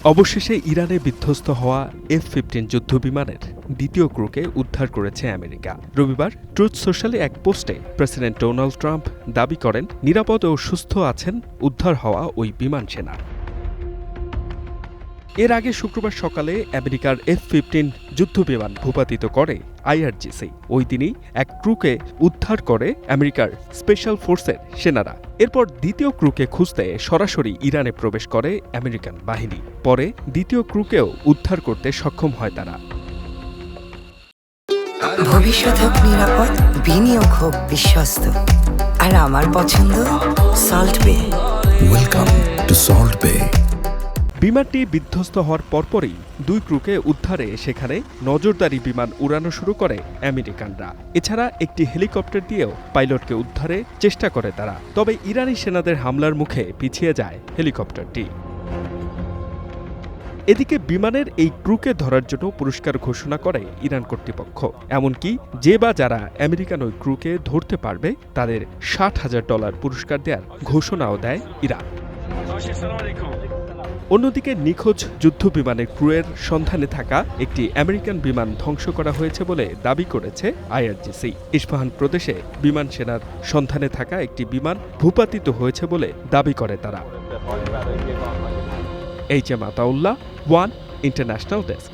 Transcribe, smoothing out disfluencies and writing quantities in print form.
অবশেষে ইরানে বিধ্বস্ত হওয়া F-15 যুদ্ধবিমানের দ্বিতীয় ক্রুকে উদ্ধার করেছে আমেরিকা। রবিবার ট্রুথ সোশ্যালে এক পোস্টে প্রেসিডেন্ট ডোনাল্ড ট্রাম্প দাবি করেন, নিরাপদ ও সুস্থ আছেন উদ্ধার হওয়া ওই বিমান সেনা। এর আগে শুক্রবার সকালে আমেরিকার F-15 যুদ্ধবিমান ভূপাতিত করে IRGC। ওই দিনই এক ক্রুকে উদ্ধার করে আমেরিকার স্পেশাল ফোর্সের সেনারা। এরপর দ্বিতীয় ক্রুকে খুঁজতে সরাসরি ইরানে প্রবেশ করে আমেরিকান বাহিনী। পরে দ্বিতীয় ক্রুকেও উদ্ধার করতে সক্ষম হয় তারা। ভবিষ্যৎ হোক নিরাপদ, বিনিয়োগ হোক বিশ্বস্ত, আর আমার পছন্দ সল্ট বে। ওয়েলকাম টু সল্ট বে। বিমানটি বিধ্বস্ত হওয়ার পরপরই দুই ক্রুকে উদ্ধারে সেখানে নজরদারি বিমান উড়ানো শুরু করে আমেরিকানরা। এছাড়া একটি হেলিকপ্টার দিয়েও পাইলটকে উদ্ধারে চেষ্টা করে তারা। তবে ইরানি সেনাদের হামলার মুখে পিছিয়ে যায় হেলিকপ্টারটি। এদিকে বিমানের এই ক্রুকে ধরার জন্য পুরস্কার ঘোষণা করে ইরান কর্তৃপক্ষ। এমনকি যে বা যারা আমেরিকান ওই ক্রুকে ধরতে পারবে তাদের $60,000 পুরস্কার দেওয়ার ঘোষণাও দেয় ইরান। অন্যদিকে নিখোঁজ যুদ্ধবিমানের ক্রুয়ের সন্ধানে থাকা একটি আমেরিকান বিমান ধ্বংস করা হয়েছে বলে দাবি করেছে IRGC। ইস্পাহান প্রদেশে বিমান সেনার সন্ধানে থাকা একটি বিমান ভূপাতিত হয়েছে বলে দাবি করে তারা। HM Ataullah, one international desk.